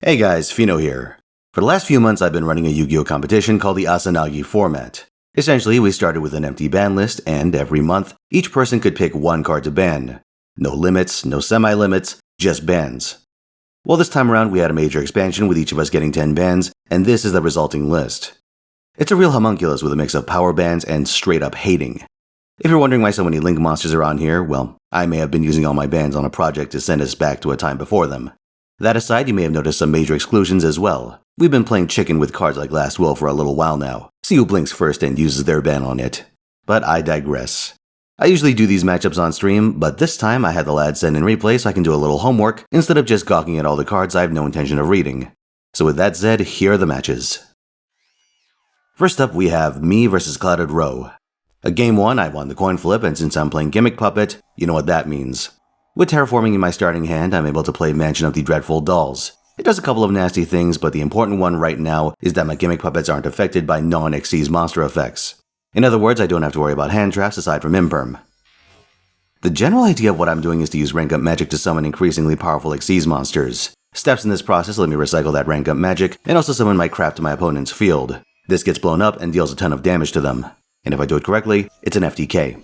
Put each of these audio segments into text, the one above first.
Hey guys, Fino here. For the last few months I've been running a Yu-Gi-Oh competition called the Asanagi format. Essentially, we started with an empty ban list, and every month, each person could pick one card to ban. No limits, no semi-limits, just bans. Well, this time around we had a major expansion with each of us getting 10 bans, and this is the resulting list. It's a real homunculus with a mix of power bans and straight up hating. If you're wondering why so many Link monsters are on here, well, I may have been using all my bans on a project to send us back to a time before them. That aside, you may have noticed some major exclusions as well. We've been playing chicken with cards like Last Will for a little while now. See who blinks first and uses their ban on it. But I digress. I usually do these matchups on stream, but this time I had the lads send in replay so I can do a little homework instead of just gawking at all the cards I have no intention of reading. So with that said, here are the matches. First up we have me versus Clouded Row. Game 1 I won the coin flip, and since I'm playing Gimmick Puppet, you know what that means. With Terraforming in my starting hand, I'm able to play Mansion of the Dreadful Dolls. It does a couple of nasty things, but the important one right now is that my Gimmick Puppets aren't affected by non-Xyz monster effects. In other words, I don't have to worry about hand traps aside from Imperm. The general idea of what I'm doing is to use rank up magic to summon increasingly powerful Xyz monsters. Steps in this process let me recycle that rank up magic and also summon my crap to my opponent's field. This gets blown up and deals a ton of damage to them. And if I do it correctly, it's an FTK.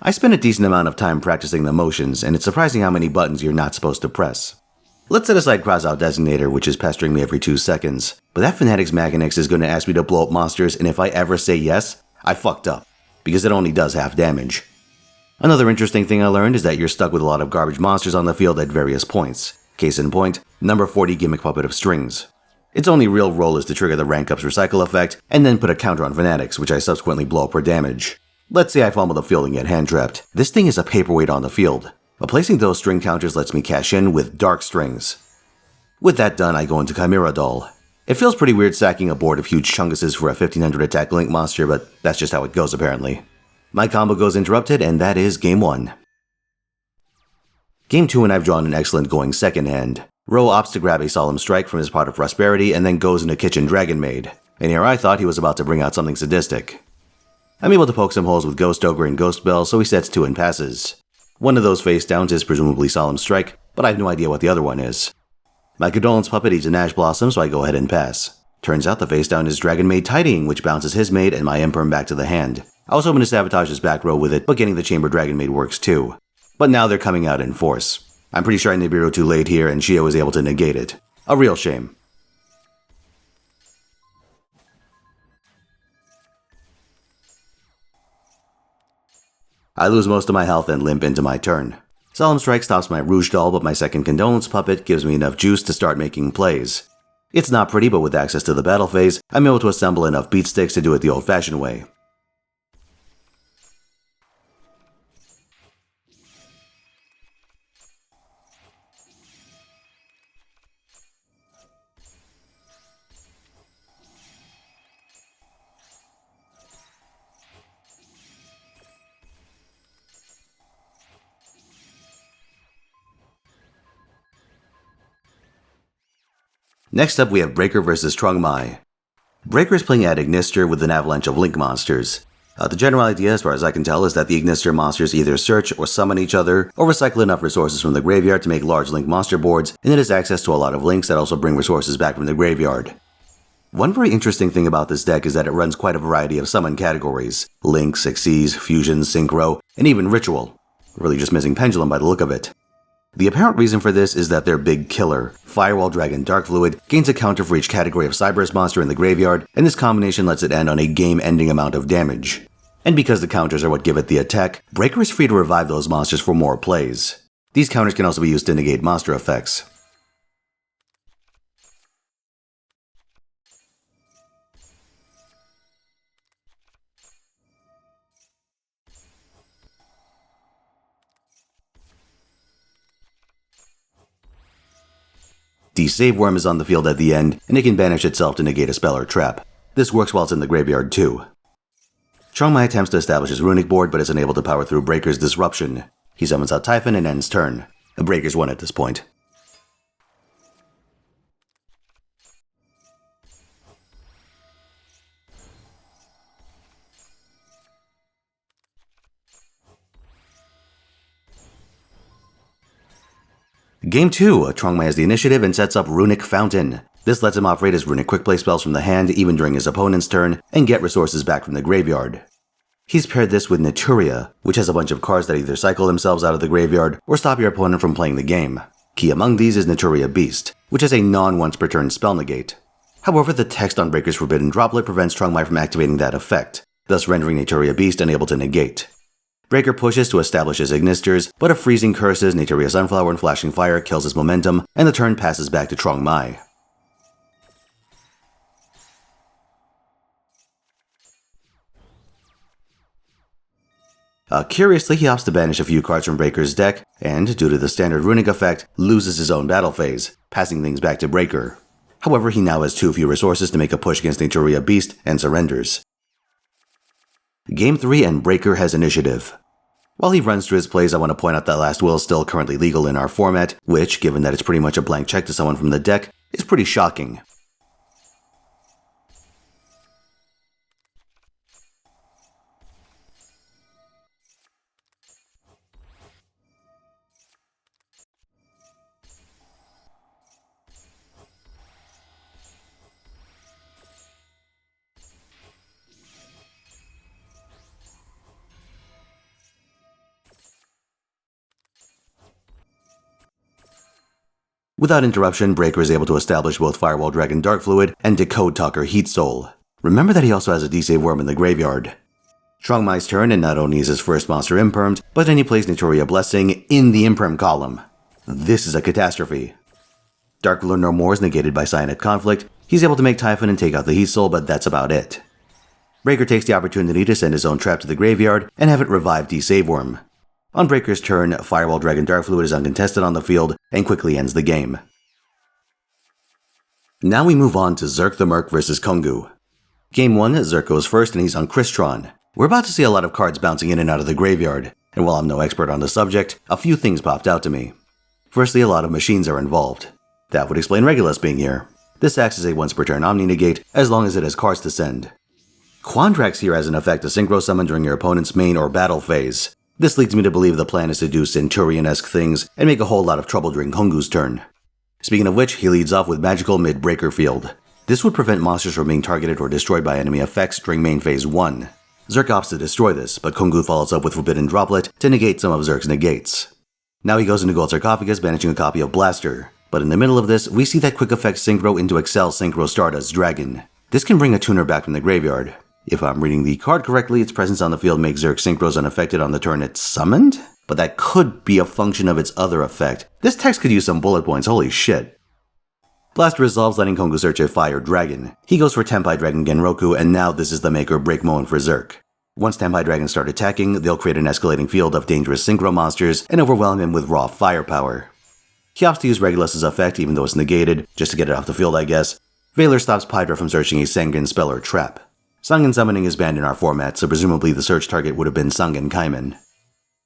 I spent a decent amount of time practicing the motions, and it's surprising how many buttons you're not supposed to press. Let's set aside Crossout Designator, which is pestering me every 2 seconds, but that Fanatics Mechanix is going to ask me to blow up monsters, and if I ever say yes, I fucked up, because it only does half damage. Another interesting thing I learned is that you're stuck with a lot of garbage monsters on the field at various points. Case in point, number 40 Gimmick Puppet of Strings. Its only real role is to trigger the rank up's recycle effect, and then put a counter on Fanatics, which I subsequently blow up for damage. Let's say I fumble the field and get hand trapped. This thing is a paperweight on the field, but placing those string counters lets me cash in with dark strings. With that done, I go into Chimera Doll. It feels pretty weird sacking a board of huge chunguses for a 1500 attack Link monster, but that's just how it goes apparently. My combo goes interrupted, and that is Game 1. Game 2 and I've drawn an excellent going second hand. Ro opts to grab a Solemn Strike from his pot of prosperity and then goes into Kitchen Dragon Maid, and here I thought he was about to bring out something sadistic. I'm able to poke some holes with Ghost Ogre and Ghost Bell, so he sets 2 and passes. One of those face downs is presumably Solemn Strike, but I have no idea what the other one is. My Condolence Puppet eats an Ash Blossom, so I go ahead and pass. Turns out the face down is Dragon Maid Tidying, which bounces his maid and my Imperm back to the hand. I was hoping to sabotage his back row with it, but getting the Chamber Dragon Maid works too. But now they're coming out in force. I'm pretty sure I Nibiru too late here, and Shio was able to negate it. A real shame. I lose most of my health and limp into my turn. Solemn Strike stops my Rouge Doll, but my second Condolence Puppet gives me enough juice to start making plays. It's not pretty, but with access to the battle phase, I'm able to assemble enough beat sticks to do it the old-fashioned way. Next up we have Breaker vs Trungmai. Breaker is playing at Ignister with an avalanche of Link monsters. The general idea, as far as I can tell, is that the Ignister monsters either search or summon each other, or recycle enough resources from the graveyard to make large Link monster boards, and it has access to a lot of Links that also bring resources back from the graveyard. One very interesting thing about this deck is that it runs quite a variety of summon categories: Links, Xyz, Fusion, Synchro, and even Ritual. Really just missing Pendulum by the look of it. The apparent reason for this is that their big killer, Firewall Dragon Dark Fluid, gains a counter for each category of Cyberus monster in the graveyard, and this combination lets it end on a game-ending amount of damage. And because the counters are what give it the attack, Breaker is free to revive those monsters for more plays. These counters can also be used to negate monster effects. The Save Worm is on the field at the end, and it can banish itself to negate a spell or trap. This works while it's in the graveyard too. Trungmai attempts to establish his runic board, but is unable to power through Breaker's Disruption. He summons out Typhon and ends turn. Breaker's won at this point. Game 2, Chongmai has the initiative and sets up Runic Fountain. This lets him operate his runic quick play spells from the hand even during his opponent's turn and get resources back from the graveyard. He's paired this with Naturia, which has a bunch of cards that either cycle themselves out of the graveyard or stop your opponent from playing the game. Key among these is Naturia Beast, which has a non-once per turn spell negate. However, the text on Breaker's Forbidden Droplet prevents Chongmai from activating that effect, thus rendering Naturia Beast unable to negate. Breaker pushes to establish his Ignisters, but a Freezing Curses, Naturia Sunflower, and Flashing Fire kills his momentum, and the turn passes back to Chongmai. Curiously, he opts to banish a few cards from Breaker's deck, and, due to the standard runic effect, loses his own battle phase, passing things back to Breaker. However, he now has too few resources to make a push against Naturia Beast, and surrenders. Game 3 and Breaker has initiative. While he runs through his plays, I want to point out that Last Will is still currently legal in our format, which, given that it's pretty much a blank check to someone from the deck, is pretty shocking. Without interruption, Breaker is able to establish both Firewall Dragon Dark Fluid and Decode Talker Heat Soul. Remember that he also has a D-Save Worm in the graveyard. Chongmai's turn, and not only is his first monster impermed, but then he plays Naturia Blessing in the imperm column. This is a catastrophe. Dark Fluid no more is negated by Cyanide Conflict. He's able to make Typhon and take out the Heat Soul, but that's about it. Breaker takes the opportunity to send his own trap to the graveyard and have it revive D-Save Worm. On Breaker's turn, Firewall Dragon Dark Fluid is uncontested on the field and quickly ends the game. Now we move on to Zerk the Merc vs Kongu. Game 1, Zerk goes first and he's on Crystron. We're about to see a lot of cards bouncing in and out of the graveyard, and while I'm no expert on the subject, a few things popped out to me. Firstly, a lot of machines are involved. That would explain Regulus being here. This acts as a once per turn Omni Negate as long as it has cards to send. Quandrax here has an effect to synchro summon during your opponent's main or battle phase. This leads me to believe the plan is to do Centurion-esque things and make a whole lot of trouble during Kongu's turn. Speaking of which, he leads off with Magical Mid-Breaker Field. This would prevent monsters from being targeted or destroyed by enemy effects during main phase 1. Zerk opts to destroy this, but Kongu follows up with Forbidden Droplet to negate some of Zerk's negates. Now he goes into Gold Sarcophagus, banishing a copy of Blaster. But in the middle of this, we see that Quick Effect Synchro into Excel Synchro Stardust Dragon. This can bring a tuner back from the graveyard. If I'm reading the card correctly, its presence on the field makes Zerk Synchros unaffected on the turn it's summoned? But that could be a function of its other effect. This text could use some bullet points, holy shit. Blaster resolves, letting Kongu search a Fire Dragon. He goes for Tenpai Dragon Genroku, and now this is the make or break moment for Zerk. Once Tenpai Dragons start attacking, they'll create an escalating field of dangerous synchro monsters and overwhelm him with raw firepower. He opts to use Regulus's effect even though it's negated, just to get it off the field I guess. Valor stops Pydra from searching a Sangen spell or trap. Sangen summoning is banned in our format, so presumably the search target would have been Sangen Kaiman.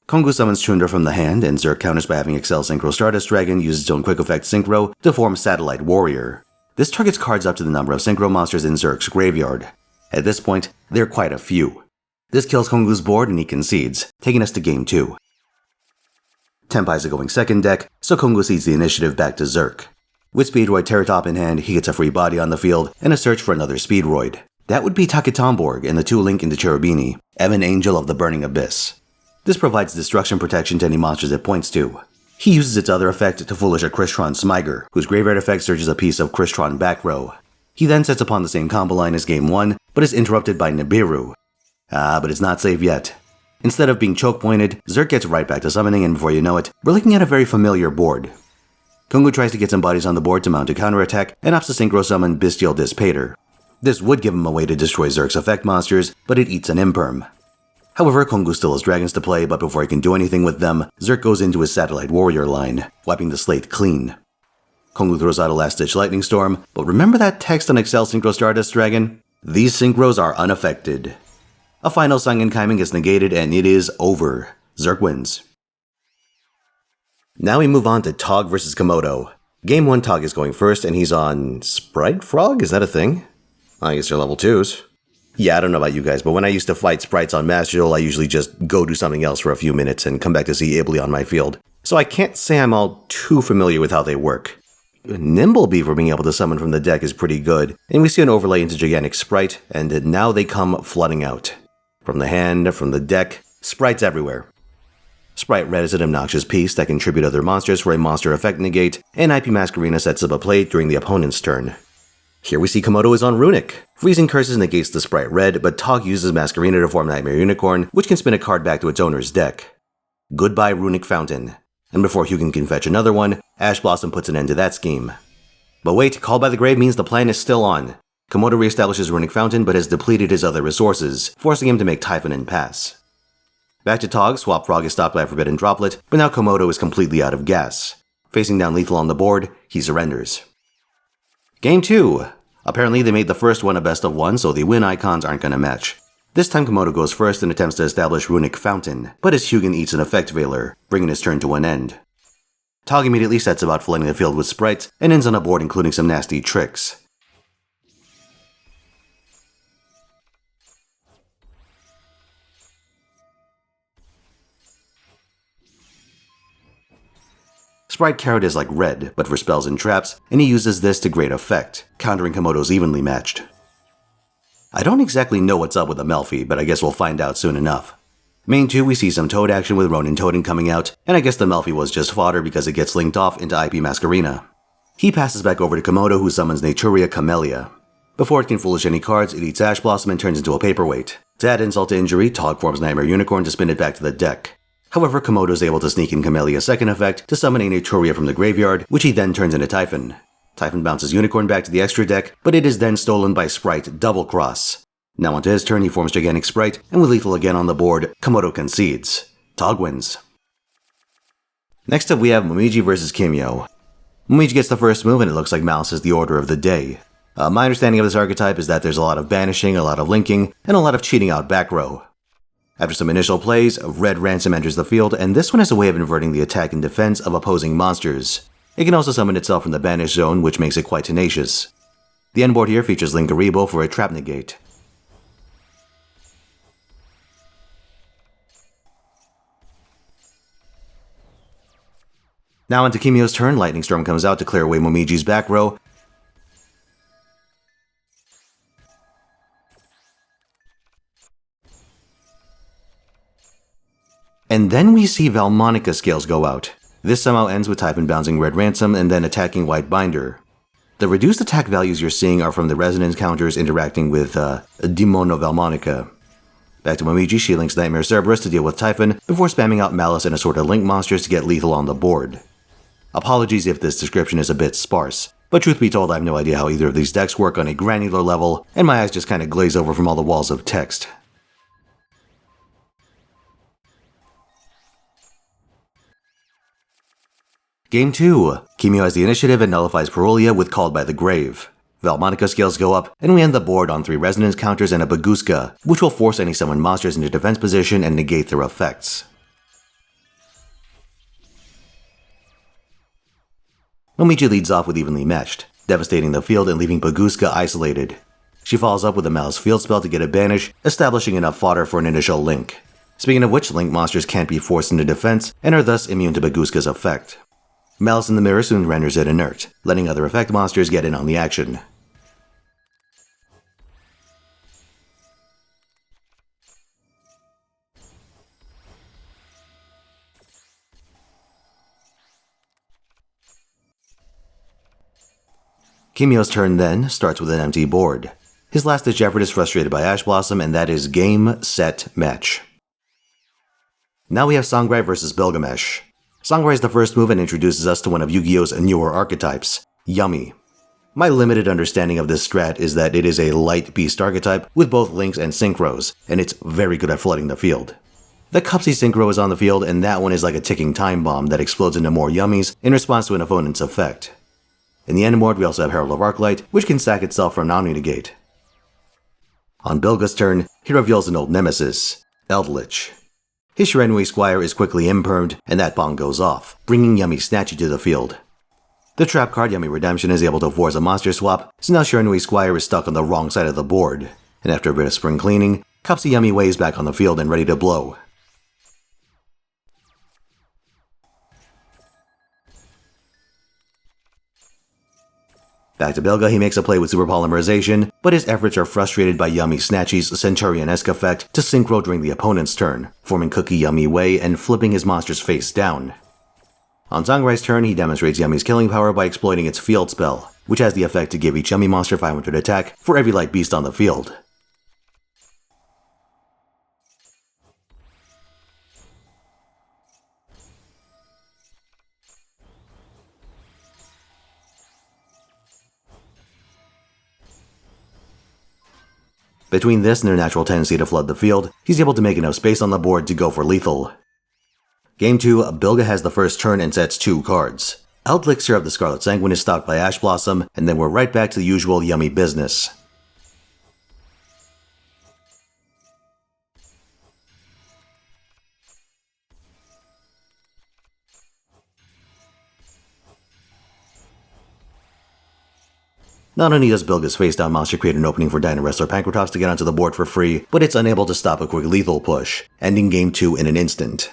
Kongu summons Chundra from the hand, and Zerk counters by having Excel Synchro Stardust Dragon use its own Quick Effect Synchro to form Satellite Warrior. This targets cards up to the number of Synchro monsters in Zerk's graveyard. At this point, there are quite a few. This kills Kongu's board and he concedes, taking us to Game 2. Tenpai's a going second deck, so Kongu cedes the initiative back to Zerk. With Speedroid Terratop in hand, he gets a free body on the field and a search for another Speedroid. That would be Taketomborg and the 2-link into Cherubini, Evan Angel of the Burning Abyss. This provides destruction protection to any monsters it points to. He uses its other effect to foolish a Crystron Smiger, whose graveyard effect searches a piece of Crystron back row. He then sets upon the same combo line as Game 1, but is interrupted by Nibiru. But it's not safe yet. Instead of being choke pointed, Zerk gets right back to summoning, and before you know it, we're looking at a very familiar board. Kongu tries to get some bodies on the board to mount a counterattack, and opts to synchro summon Bestial Dispater. This would give him a way to destroy Zerk's effect monsters, but it eats an imperm. However, Kongu still has dragons to play, but before he can do anything with them, Zerk goes into his Satellite Warrior line, wiping the slate clean. Kongu throws out a last-ditch Lightning Storm, but remember that text on Excel Synchro Stardust Dragon? These synchros are unaffected. A final Sangen Kaiman gets negated, and it is over. Zerk wins. Now we move on to Tog vs Komodo. Game 1, Tog is going first, and he's on Sprite Frog? Is that a thing? I guess they're level 2s. Yeah, I don't know about you guys, but when I used to fight sprites on Master Duel, I usually just go do something else for a few minutes and come back to see Ibley on my field. so I can't say I'm all too familiar with how they work. Nimble Beaver being able to summon from the deck is pretty good, and we see an overlay into Gigantic Sprite, and now they come flooding out. From the hand, from the deck, sprites everywhere. Sprite Red is an obnoxious piece that can tribute other monsters for a monster effect negate, and IP Masquerena sets up a play during the opponent's turn. Here we see Komodo is on Runic. Freezing Curses negates the Sprite Red, but Tog uses Masquerena to form Nightmare Unicorn, which can spin a card back to its owner's deck. Goodbye Runic Fountain. And before Hugin can fetch another one, Ash Blossom puts an end to that scheme. But wait, Call by the Grave means the plan is still on. Komodo reestablishes Runic Fountain but has depleted his other resources, forcing him to make Typhon and pass. Back to Tog, Swap Frog is stopped by a Forbidden Droplet, but now Komodo is completely out of gas. Facing down lethal on the board, he surrenders. Game 2. Apparently they made the first one a best of one, so the win icons aren't gonna match. This time Komodo goes first and attempts to establish Runic Fountain, but his Hugin eats an Effect Veiler, bringing his turn to an end. Tog immediately sets about flooding the field with sprites, and ends on a board including some nasty tricks. Sprite Carrot is like Red, but for spells and traps, and he uses this to great effect, countering Komodo's evenly matched. I don't exactly know what's up with the Melfi, but I guess we'll find out soon enough. Main 2 we see some Toad action with Ronin Totem coming out, and I guess the Melfi was just fodder because it gets linked off into IP Masquerena. He passes back over to Komodo who summons Naturia Camellia. Before it can foolish any cards, it eats Ash Blossom and turns into a paperweight. To add insult to injury, Tog forms Nightmare Unicorn to spin it back to the deck. However, Komodo is able to sneak in Camellia's second effect to summon a Naturia from the graveyard, which he then turns into Typhon. Typhon bounces Unicorn back to the extra deck, but it is then stolen by Sprite Double Cross. Now onto his turn, he forms Gigantic Sprite, and with lethal again on the board, Komodo concedes. Tog wins. Next up we have Momiji vs Gimmick. Momiji gets the first move and it looks like Malice is the order of the day. My understanding of this archetype is that there's a lot of banishing, a lot of linking, and a lot of cheating out back row. After some initial plays, Red Ransom enters the field, and this one has a way of inverting the attack and defense of opposing monsters. It can also summon itself from the banished zone, which makes it quite tenacious. The end board here features Linkaribo for a trap negate. Now onto Kimio's turn, Lightning Storm comes out to clear away Momiji's back row. And then we see Valmonica Scales go out. This somehow ends with Typhon bouncing Red Ransom and then attacking White Binder. The reduced attack values you're seeing are from the resonance counters interacting with Demono Valmonica. Back to Momiji, she links Nightmare Cerberus to deal with Typhon before spamming out Malice and assorted Link monsters to get lethal on the board. Apologies if this description is a bit sparse, but truth be told I have no idea how either of these decks work on a granular level, and my eyes just kinda glaze over from all the walls of text. Game 2. Kimio has the initiative and nullifies Perulia with Called by the Grave. Valmonica Scales go up, and we end the board on 3 resonance counters and a Baguska, which will force any summoned monsters into defense position and negate their effects. Momiji leads off with Evenly Matched, devastating the field and leaving Baguska isolated. She follows up with a Malice Field spell to get a banish, establishing enough fodder for an initial link. Speaking of which, Link monsters can't be forced into defense and are thus immune to Baguska's effect. Malice in the Mirror soon renders it inert, letting other effect monsters get in on the action. Kimio's turn then starts with an empty board. His last ditch effort is frustrated by Ash Blossom, and that is game, set, match. Now we have Sangrai vs Bilgamesh. Sangrai is the first move and introduces us to one of Yu-Gi-Oh's newer archetypes, Yummy. My limited understanding of this strat is that it is a light beast archetype with both links and synchros, and it's very good at flooding the field. The Cupsy synchro is on the field, and that one is like a ticking time bomb that explodes into more Yummies in response to an opponent's effect. In the end board, we also have Herald of Arclight, which can sack itself from Omni-Negate. On Bilga's turn, he reveals an old nemesis, Eldritch. His Shiranui Squire is quickly impermed, and that bomb goes off, bringing Yummy Snatchy to the field. The trap card Yummy Redemption is able to force a monster swap, so now Shiranui Squire is stuck on the wrong side of the board, and after a bit of spring cleaning, Cupsy Yummy waves back on the field and ready to blow. Back to Bilga, he makes a play with super polymerization, but his efforts are frustrated by Yummy Snatchy's Centurion-esque effect to synchro during the opponent's turn, forming Cookie Yummy Way and flipping his monster's face down. On Zangrai's turn, he demonstrates Yummy's killing power by exploiting its field spell, which has the effect to give each Yummy monster 500 attack for every light beast on the field. Between this and their natural tendency to flood the field, he's able to make enough space on the board to go for lethal. Game 2, Bilga has the first turn and sets 2 cards. Elixir of the Scarlet Sanguine is stopped by Ash Blossom, and then we're right back to the usual Yummy business. Not only does Bilga's face-down monster create an opening for Dino Wrestler Pankratops to get onto the board for free, but it's unable to stop a quick lethal push, ending Game 2 in an instant.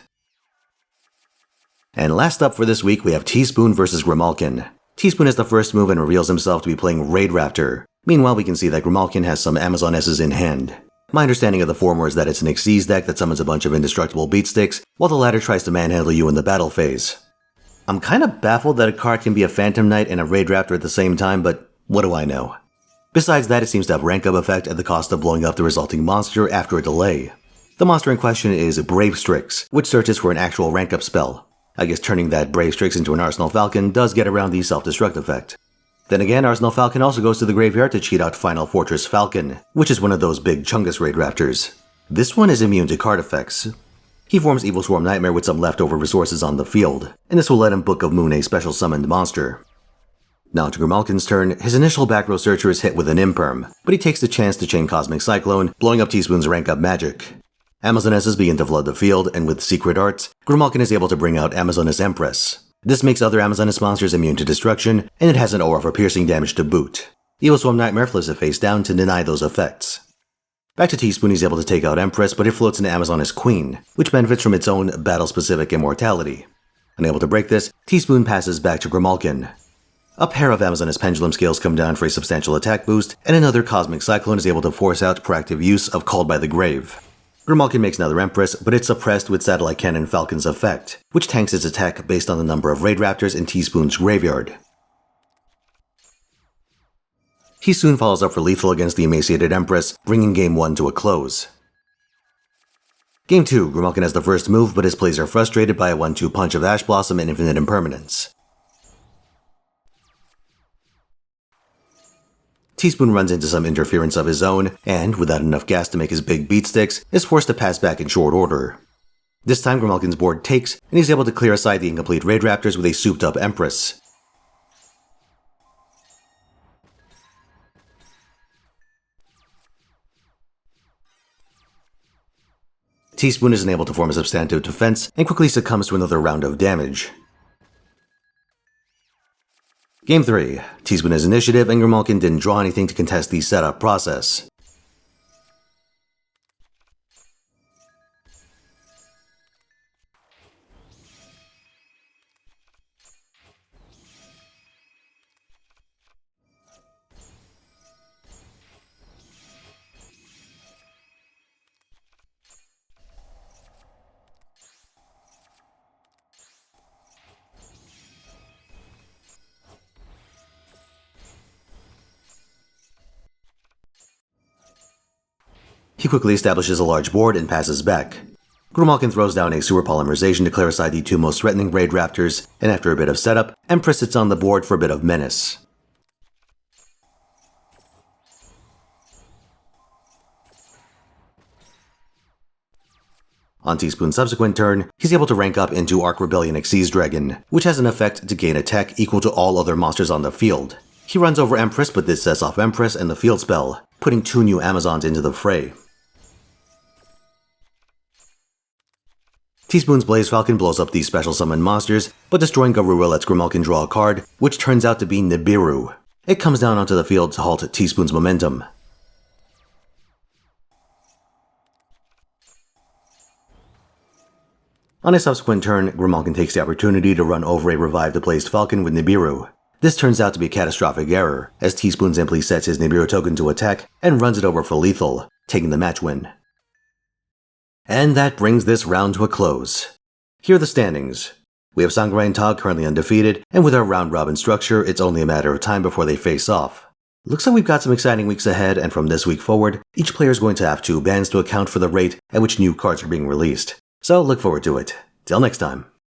And last up for this week, we have Teaspoon vs. Grimalkin. Teaspoon has the first move and reveals himself to be playing Raid Raptor. Meanwhile, we can see that Grimalkin has some Amazonesses in hand. My understanding of the former is that it's an Xyz deck that summons a bunch of indestructible beatsticks, while the latter tries to manhandle you in the battle phase. I'm kinda baffled that a card can be a Phantom Knight and a Raid Raptor at the same time, but what do I know? Besides that, it seems to have rank up effect at the cost of blowing up the resulting monster after a delay. The monster in question is Brave Strix, which searches for an actual rank up spell. I guess turning that Brave Strix into an Arsenal Falcon does get around the self-destruct effect. Then again, Arsenal Falcon also goes to the graveyard to cheat out Final Fortress Falcon, which is one of those big Chungus Raid Raptors. This one is immune to card effects. He forms Evil Swarm Nightmare with some leftover resources on the field, and this will let him Book of Moon a special summoned monster. Now to Grimalkin's turn, his initial back row searcher is hit with an Imperm, but he takes the chance to chain Cosmic Cyclone, blowing up Teaspoon's rank up magic. Amazonesses begin to flood the field, and with Secret Arts, Grimalkin is able to bring out Amazoness Empress. This makes other Amazoness monsters immune to destruction, and it has an aura for piercing damage to boot. Evil Swarm Nightmare flips it face down to deny those effects. Back to Teaspoon, he's able to take out Empress, but it floats into Amazoness Queen, which benefits from its own battle-specific immortality. Unable to break this, Teaspoon passes back to Grimalkin. A pair of Amazoness Pendulum Scales come down for a substantial attack boost, and another Cosmic Cyclone is able to force out proactive use of Called by the Grave. Grimalkin makes another Empress, but it's suppressed with Satellite Cannon Falcon's effect, which tanks its attack based on the number of Raid Raptors in Teaspoon's graveyard. He soon follows up for lethal against the emaciated Empress, bringing Game 1 to a close. Game 2, Grimalkin has the first move, but his plays are frustrated by a 1-2 punch of Ash Blossom and Infinite Impermanence. Teaspoon runs into some interference of his own, and, without enough gas to make his big beatsticks, is forced to pass back in short order. This time Grimalkin's board takes, and he's able to clear aside the incomplete Raid Raptors with a souped-up Empress. Teaspoon isn't able to form a substantive defense, and quickly succumbs to another round of damage. Game 3. Teaspoon has initiative, and Grimalkin didn't draw anything to contest the setup process. He quickly establishes a large board and passes back. Grimalkin throws down a Sewer Polymerization to clear aside the two most threatening Raid Raptors, and after a bit of setup, Empress sits on the board for a bit of menace. On Teaspoon's subsequent turn, he's able to rank up into Arc Rebellion Xyz Dragon, which has an effect to gain attack equal to all other monsters on the field. He runs over Empress, but this sets off Empress and the field spell, putting 2 new Amazons into the fray. Teaspoon's Blaze Falcon blows up these special summoned monsters, but destroying Garura lets Grimalkin draw a card, which turns out to be Nibiru. It comes down onto the field to halt Teaspoon's momentum. On a subsequent turn, Grimalkin takes the opportunity to run over a revived Blazed Falcon with Nibiru. This turns out to be a catastrophic error, as Teaspoon simply sets his Nibiru token to attack and runs it over for lethal, taking the match win. And that brings this round to a close. Here are the standings. We have Sangrai and Tog currently undefeated, and with our round-robin structure, it's only a matter of time before they face off. Looks like we've got some exciting weeks ahead, and from this week forward, each player is going to have 2 bans to account for the rate at which new cards are being released. So look forward to it. Till next time.